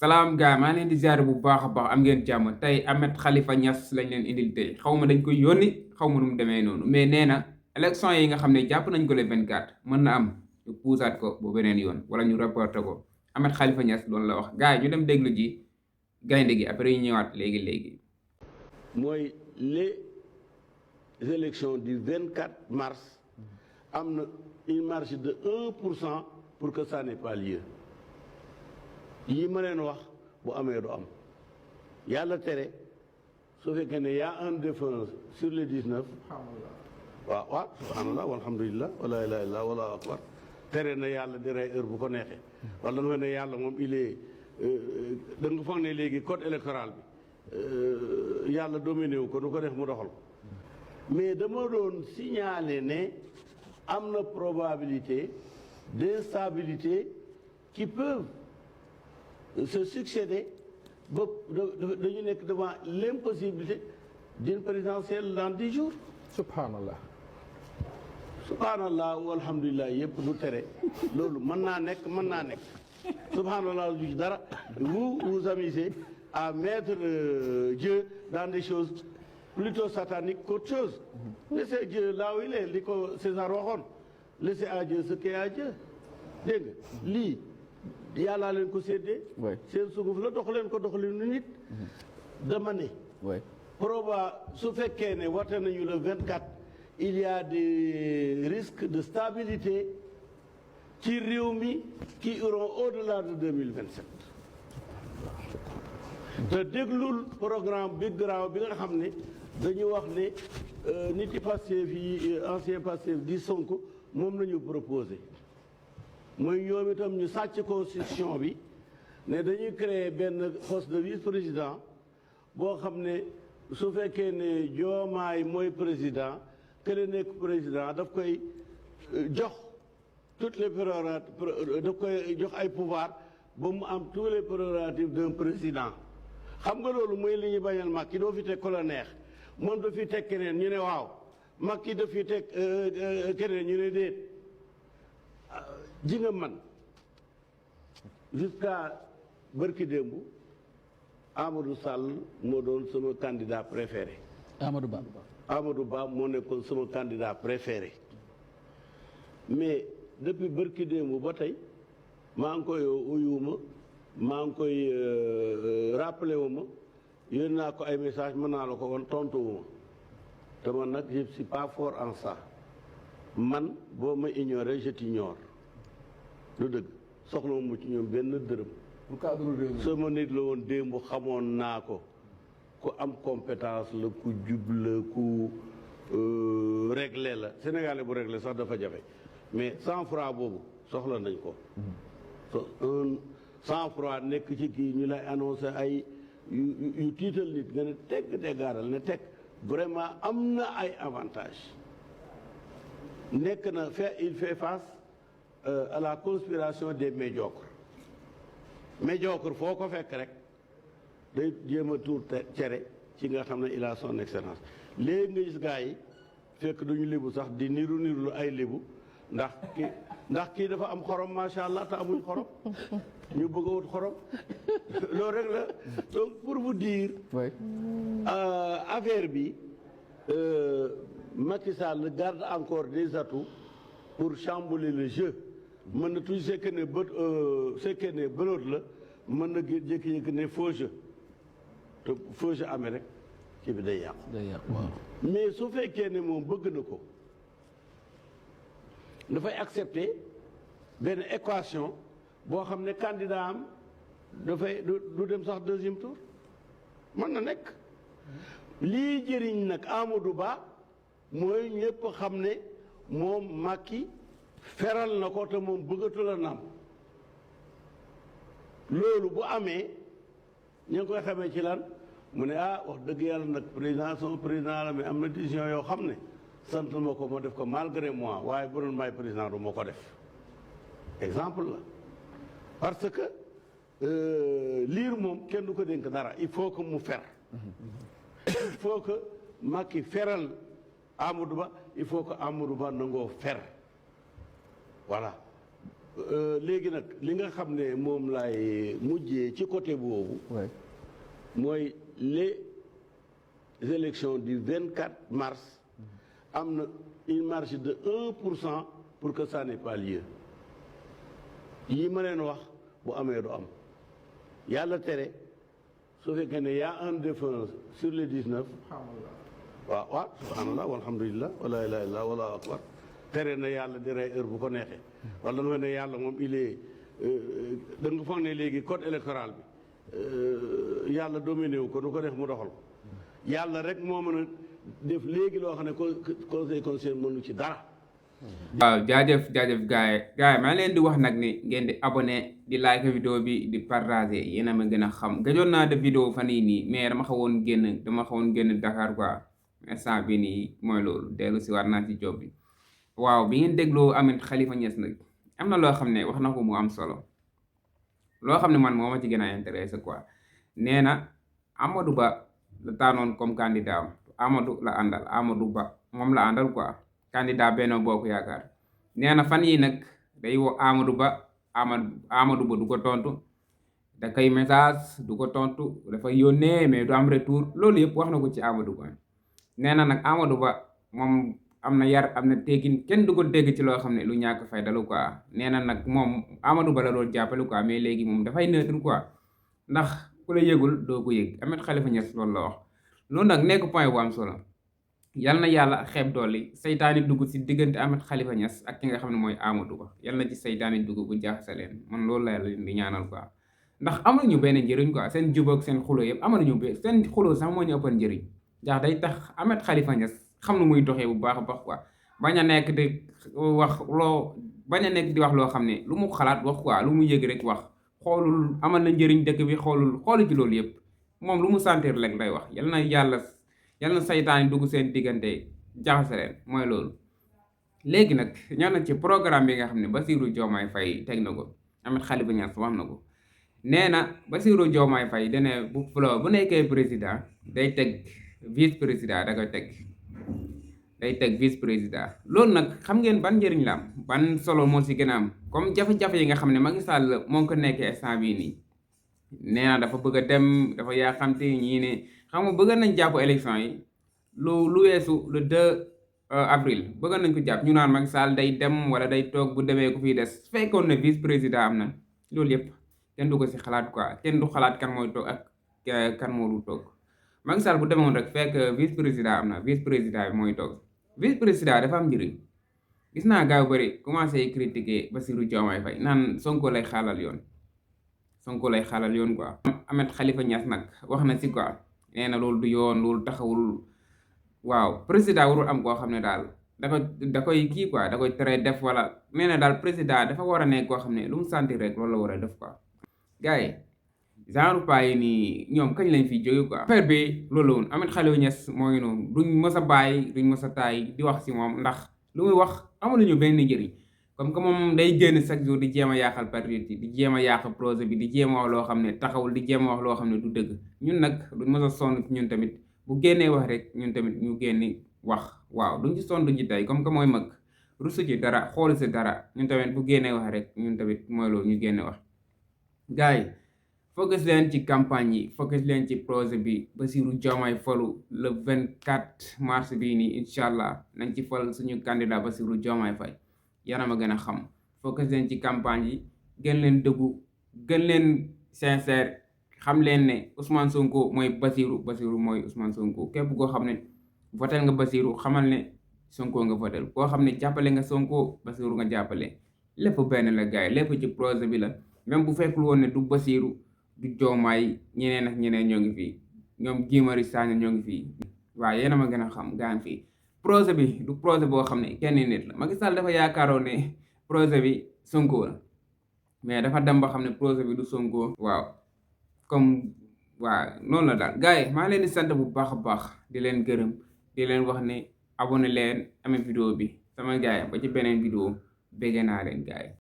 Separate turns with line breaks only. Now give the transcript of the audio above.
salaam gaa maa leen di ziare bu baax a baax am ngeen jàmm tey Ahmed Khalifa Niass lañ leen indil tey xaw ma dañ koy yónni xaw ma nu mu demee noonu mais nee na élection yi nga xam ne jàpp nañ ko le 24 mën na am ñu puusaat ko bu beneen yoon wala ñu reporté ko Ahmed Khalifa Niass loolu la wax gars yi ñu dem déglu ji gaynde gi après ñu ñëwaat léegi léegi.
mooy les élections du 24 mars am na une marge de 1% pour que ça n'ait pas lieu yi ma leen wax bu amee du am yàlla tere su fekkee ne y a un défunt sur les 19 waaw subhanallah walhamdulillah wala ilaha illallah wallahu akbar tere na yàlla di rey heure bu ko neexee wala nga ne yàlla moom il est da nga foog ne léegi code électoral bi yàlla dominé wu ko nu ko def mu doxal ko mais dama doon signaler ne am na probabilité d'instabilité qui peuvent se succéder ba dañu nekk devant l'impossibilité d'une présidentielle dans 10 jours.
subhanallah
walhamdulillah yëpp du tere loolu mën naa nekk subhanallah du ci dara vous vous amusez à mettre Dieu dans des choses plutôt sataniques qu'autre chose. Laissez Dieu là où il est li ko César waxoon laissez à Dieu ce qu'est à Dieu dégg nga lii yàllaa leen ko séddee seen sunguf la dox leen ko doxalinu nit dama ne su fekkee ne wate nañu le 24 il y a des risques de stabilité ci réew mi qui iront au-delà de 2027 te déglul programme bi garaaw bi nga xam ne dañu wax ne nit yi Pastef yi ancien Pastef di Sonko moom la ñu proposé mooy ñoom itam ñu sàcc constitution bi ne dañuy créer benn poste de vice-président boo xam ne su fekkee ne Diomaye mooy président kële nekk président daf koy jox toutes les prérogatives daf koy jox ay pouvoir ba mu am tous les prérogatives d'un président xam nga loolu mooy li ñu bañal Macky doo fi teg ko la neex moom daf fi teg keneen ñu ne waaw Macky daf fi teg keneen ñu ne déet ji nga man jusqu'à bërki démb Amadou Sall moo doon sama candidat préféré Amadou Ba moo nekkoon sama candidat préféré mais depuis bërki démb ba tey maa ngi koy uyuuma maa ngi koy rappelé wu ma yónnee naa ko ay message mën naa la ko woon tontu wu ma te man nag je suis pas fort en ça man boo ma ignoré je t'ignore lu dëgg soxla mu ci ñoom benn dërëm sama nit la woon démb xamoon naa ko ku am compétence la ku jub la ku réglé la sénégalais bu réglé sax dafa jafe mais sang-froid boobu soxla nañ ko sang-froid nekk ci kii ñu lay annoncé ay yu tiital nit nga ne tegg déggaaral ne teg vraiment am na ay avantages nekk na il fait face à la conspiration des médiocres foo ko fekk rek day jéem a tuur cere ci nga xam ne il a son excellence léegi nga gis gars yi fekk duñu lébu sax di niru lu ay lébu ndax kii dafa am xorom macha allah te amuñ xorom ñu bëgg a wut xorom loolu rek la donc pour vous dire affaire bi Macky Sall garde encore des atouts pour chambouler le jeu mën na tuuti sekkee ne bëloot la mën na jékki-jékki ne faux jeu te faux jeu amee rek kii bi day yàqu mais su fekkee ne moom bëgg na ko dafay accepter benn équation boo xam ne candidat am dafay du dem sax deuxième tour mën na nekk lii jëriñ nag Amadou Ba mooy ñëpp xam ne moom Macky feral na ko te moom bëggatu la nam loolu bu amee ñu ngi koy xamee ci lan mu ne wax dëgg yàlla nag président sama président la mais am na décision yoo xam ne sant ma ko ma def ko malgré moi waaye bu doon may président du ma ko def exemple la parce que liir moom kenn du ko dénk dara il faut que mu fer il faut que Macky feral Amadou Ba il faut que Amadou Ba nangoo fer voilà léegi nag li nga xam ne moom laay mujjee ci côté boobu. mooy les élections du 24 mars am na une marge de 1% pour que ça n'ait pas lieu yi ma leen wax bu amee du am yàlla tere su fekkee ne y a un défunt sur les 19. waaw subhanallah walhamdulillah wala ilaha illallah wallahu akbar tere na yàlla di rey heure bu ko neexee wala nga ne yàlla moom il est da nga foog ne léegi code électoral bi yàlla dominé wu ko nu ko def mu doxal ko yàlla rek moo mën a def léegi loo xam ne conseil constitutionnel mënu ci dara.
waaw jaajëf gaay maa leen di wax nag ni ngeen di abonné di like vidéo bi di partager yéen a ma gën a xam gëjoon naa def vidéo fan yii nii mais dama xawoon génn Dakar quoi instant bi nii mooy loolu dellu si war naa ci job bi. waaw bi ngeen dégloo Ahmed Khalifa Niass nag am na loo xam ne wax na ko mu am solo loo xam ne man moo ma ci gën a intéressé quoi nee na Amadou Ba la tànnoon comme candidat am Amadou la àndal Amadou Ba moom la àndal quoi candidat Benno Bokk Yaakaar nee na fan yi nag day woo Amadou Ba Amadou Ba du ko tontu da koy message du ko tontu dafa yónnee mais du am retour loolu yëpp wax na ko ci Amadou Ba nee na nag Amadou Ba moom am na yar am na teggin kenn du ko dégg ci loo xam ne lu ñàkk fay dalu quoi nee na nag moom Amadou Ba la doon jàppale quoi mais léegi moom dafay neutre quoi ndax ku la yëgul doo ko yëg Ahmed Khalifa Niass loolu la wax loolu nag nekk point bu am solo yal na yàlla xeeb dolli seytaani dugg ci diggante Ahmed Khalifa Niass ak ki nga xam ne mooy Amadou Ba yal na ci seytaani dugg bu jaaxase leen man loolu la leen di ñaanal quoi ndax amaluñu benn njëriñ quoi seen jubóog seen xuloo yëpp amaluñu seen xuloo sax moo ñu ëppan njëriñ ndax day tax Ahmed Khalifa Niass xam nu muy doxee bu baax a baax quoi bañ a nekk di wax loo xam ne lu mu xalaat wax quoi lu mu yëg rek wax xoolul amal na njëriñ dëkk bi xoolu ci loolu yëpp moom lu mu sentir rek lay wax yal na saytaan dugg seen diggante jaxase leen mooy loolu. léegi nag ñëw na ci programme bi nga xam ne Bassirou Diomaye Faye teg na ko Ahmed Khalifa Niass wax na ko nee na Bassirou Diomaye Faye dane bu nekkee président day teg vice président da koy teg vice président loolu nag xam ngeen ban njëriñ la am ban solo moo si gën a am comme jafe-jafe yi nga xam ne Macky Sall moo ko nekkee instant bii nii nee na dafa bëgg a dem dafa yaa xam te ñii ne xam nga bëgg nañ jàpp élection yi lu weesu le 2 avril bëgg nañ ko jàpp ñu naan Macky Sall day dem wala day toog bu demee ku fii des fekkoon ne vice président am na loolu yëpp kenn du ko si xalaat quoi kenn du xalaat kan mooy toog ak kan moo du toog Macky Sall bu demoon rek fekk vice président am na vice président bi mooy toog vice président dafa am njëriñ gis naa gaaw bëri commencé critiquer Bassirou Diomaye Faye naan Sonko lay xaalal yoon quoi. Ahmed Khalifa Niass nag wax na si quoi nee na loolu du yoon loolu taxawul waaw président warul am koo xam ne daal da koy kii quoi da koy tere def wala nee na daal président dafa war a nekk koo xam ne lu mu sentir rek loolu la war a def quoi. gars yi genre paa yi nii ñoom kañ lañ fiy jóge quoi. affaire bi loolu woon Ahmed Khalifa Niass moo ngi noonu duñ mës a bàyyi duñ mës a taay di wax si moom ndax lu muy wax amaluñu benn njëriñ comme que moom day génn chaque jour di jéem a yàqal patriote yi di jéem a yàq projet bi di jéem a wax loo xam ne taxawul di jéem a wax loo xam ne du dëgg ñun nag duñ mës a sonn ñun tamit bu génnee wax rek ñun tamit ñu génni wax waaw duñ ci sonn duñ ci tey comme que mooy mag rusu ci dara xoolu si dara ñun tamit bu génnee wax rek ñun tamit mooy loolu ñu génne wax. gars yi focus leen ci campagne yi focus leen ci projet bi Bassirou Diomaye falu le 24 mars bii nii incha allah nañ ci fal suñu candidat Bassirou Diomaye Faye yàlla ma gën a xam focus leen ci campagne yi gën leen dëggu gën leen sincère xam leen ne Ousmane Sonko mooy Bassirou mooy Ousmane Sonko képp koo xam ne votel nga Bassirou xamal ne Sonko nga votel koo xam ne jàppale nga Sonko Bassirou nga jàppale lépp benn la gars yi lépp ci projet bi la même bu fekkul woon ne du Bassirou du Diomaye ñeneen ak ñeneen ñoo ngi fii ñoom Guy Marius Sagna ñoo ngi fii waaw yéen a ma gën a xam gaan fii projet bi du projet boo xam ne kenn nit la Macky Sall dafa yaakaaroon ne projet bi Sonko la mais dafa dem ba xam ne projet bi du Sonko waaw comme waaw noonu la daal gars yi maa leen di sant bu baax a baax di leen gërëm di leen wax ne abonné leen amee vidéo bi sama gars yi ba ci beneen vidéo bégg naa leen gars yi